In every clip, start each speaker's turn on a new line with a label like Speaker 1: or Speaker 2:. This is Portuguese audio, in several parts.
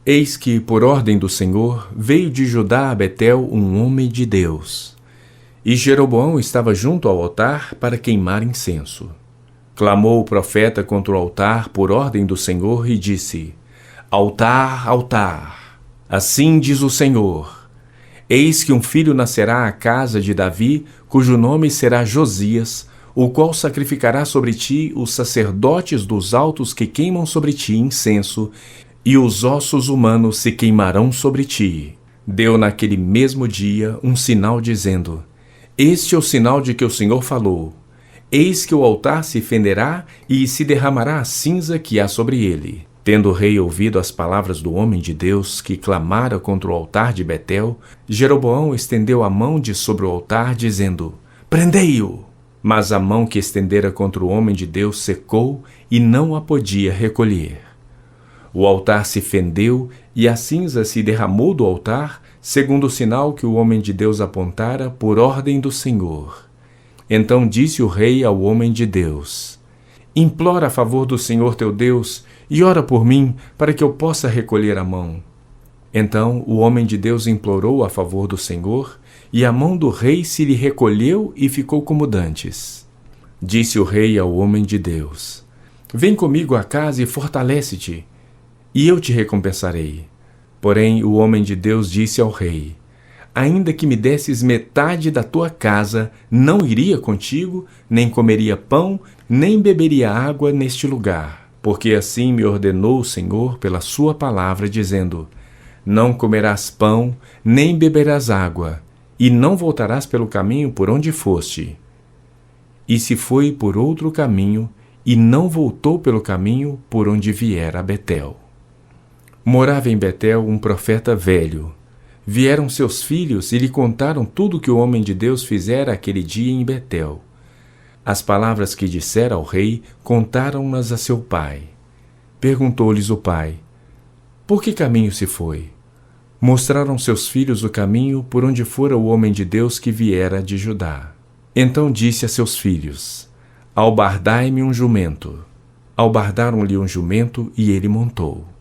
Speaker 1: Eis que, por ordem do Senhor, veio de Judá a Betel um homem de Deus. E Jeroboão estava junto ao altar para queimar incenso. Clamou o profeta contra o altar por ordem do Senhor e disse: Altar, altar, assim diz o Senhor: Eis que um filho nascerá à casa de Davi, cujo nome será Josias, o qual sacrificará sobre ti os sacerdotes dos altos que queimam sobre ti incenso, e os ossos humanos se queimarão sobre ti. Deu naquele mesmo dia um sinal dizendo: Este é o sinal de que o Senhor falou: Eis que o altar se fenderá e se derramará a cinza que há sobre ele. Tendo o rei ouvido as palavras do homem de Deus que clamara contra o altar de Betel, Jeroboão estendeu a mão de sobre o altar, dizendo: Prendei-o! Mas a mão que estendera contra o homem de Deus secou e não a podia recolher. O altar se fendeu e a cinza se derramou do altar, segundo o sinal que o homem de Deus apontara por ordem do Senhor. Então disse o rei ao homem de Deus: Implora a favor do Senhor teu Deus e ora por mim, para que eu possa recolher a mão. Então o homem de Deus implorou a favor do Senhor, e a mão do rei se lhe recolheu e ficou como dantes. Disse o rei ao homem de Deus: Vem comigo à casa e fortalece-te, e eu te recompensarei. Porém o homem de Deus disse ao rei: Ainda que me desses metade da tua casa, não iria contigo, nem comeria pão, nem beberia água neste lugar. Porque assim me ordenou o Senhor pela sua palavra, dizendo: Não comerás pão, nem beberás água, e não voltarás pelo caminho por onde foste. E se foi por outro caminho, e não voltou pelo caminho por onde viera a Betel. Morava em Betel um profeta velho. Vieram seus filhos e lhe contaram tudo o que o homem de Deus fizera aquele dia em Betel. As palavras que dissera ao rei, contaram-nas a seu pai. Perguntou-lhes o pai: Por que caminho se foi? Mostraram seus filhos o caminho por onde fora o homem de Deus que viera de Judá. Então disse a seus filhos: Albardai-me um jumento. Albardaram-lhe um jumento e ele montou.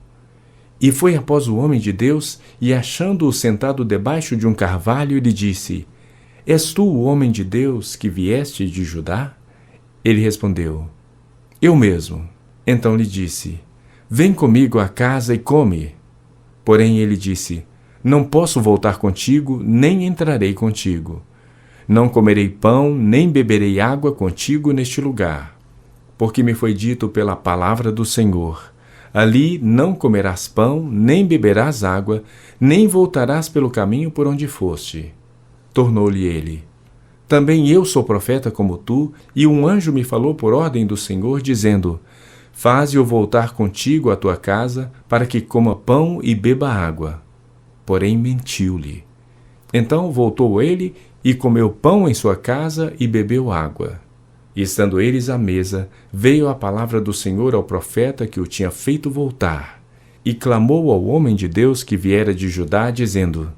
Speaker 1: E foi após o homem de Deus, e achando-o sentado debaixo de um carvalho, lhe disse: És tu o homem de Deus que vieste de Judá? Ele respondeu: Eu mesmo. Então lhe disse: Vem comigo à casa e come. Porém ele disse: Não posso voltar contigo, nem entrarei contigo. Não comerei pão, nem beberei água contigo neste lugar. Porque me foi dito pela palavra do Senhor: Ali não comerás pão, nem beberás água, nem voltarás pelo caminho por onde foste. Tornou-lhe ele: Também eu sou profeta como tu, e um anjo me falou por ordem do Senhor, dizendo: Faze-o voltar contigo à tua casa, para que coma pão e beba água. Porém mentiu-lhe. Então voltou ele e comeu pão em sua casa e bebeu água. E estando eles à mesa, veio a palavra do Senhor ao profeta que o tinha feito voltar, e clamou ao homem de Deus que viera de Judá, dizendo: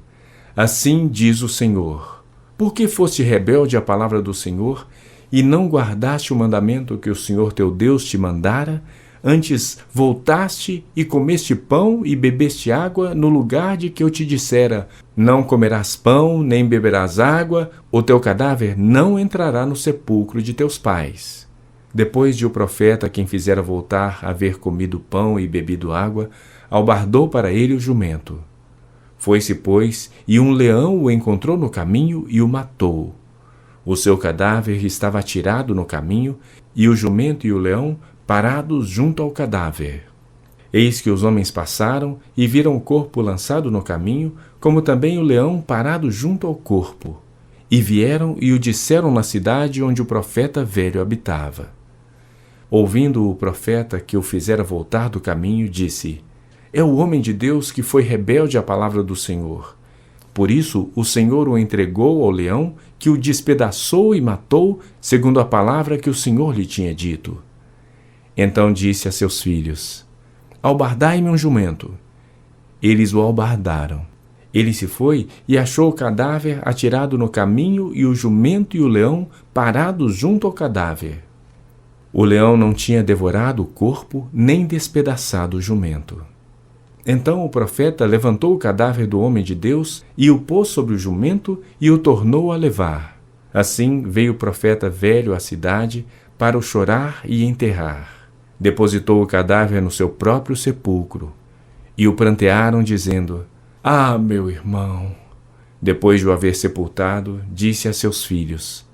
Speaker 1: Assim diz o Senhor: Por que foste rebelde à palavra do Senhor, e não guardaste o mandamento que o Senhor teu Deus te mandara? Antes voltaste e comeste pão e bebeste água no lugar de que eu te dissera: Não comerás pão, nem beberás água, o teu cadáver não entrará no sepulcro de teus pais. Depois de o profeta, quem fizera voltar, haver comido pão e bebido água, albardou para ele o jumento. Foi-se, pois, e um leão o encontrou no caminho e o matou. O seu cadáver estava atirado no caminho, e o jumento e o leão parados junto ao cadáver. Eis que os homens passaram e viram o corpo lançado no caminho, como também o leão parado junto ao corpo. E vieram e o disseram na cidade onde o profeta velho habitava. Ouvindo o profeta que o fizera voltar do caminho, disse: É o homem de Deus que foi rebelde à palavra do Senhor. Por isso o Senhor o entregou ao leão, que o despedaçou e matou, segundo a palavra que o Senhor lhe tinha dito. Então disse a seus filhos: Albardai-me um jumento. Eles o albardaram. Ele se foi e achou o cadáver atirado no caminho e o jumento e o leão parados junto ao cadáver. O leão não tinha devorado o corpo nem despedaçado o jumento. Então o profeta levantou o cadáver do homem de Deus e o pôs sobre o jumento e o tornou a levar. Assim veio o profeta velho à cidade para o chorar e enterrar. Depositou o cadáver no seu próprio sepulcro. E o prantearam, dizendo: Ah, meu irmão! Depois de o haver sepultado, disse a seus filhos: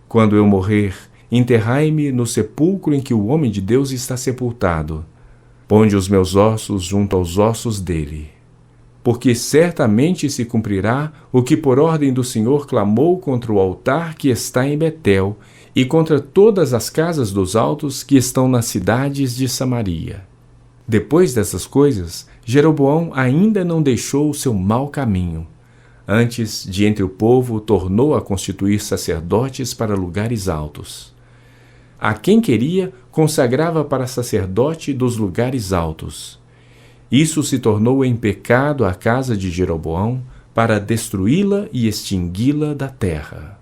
Speaker 1: Quando eu morrer, enterrai-me no sepulcro em que o homem de Deus está sepultado. Ponde os meus ossos junto aos ossos dele. Porque certamente se cumprirá o que por ordem do Senhor clamou contra o altar que está em Betel e contra todas as casas dos altos que estão nas cidades de Samaria. Depois dessas coisas, Jeroboão ainda não deixou o seu mau caminho. Antes, de entre o povo, tornou a constituir sacerdotes para lugares altos. A quem queria, consagrava para sacerdote dos lugares altos. Isso se tornou em pecado a casa de Jeroboão, para destruí-la e extingui-la da terra.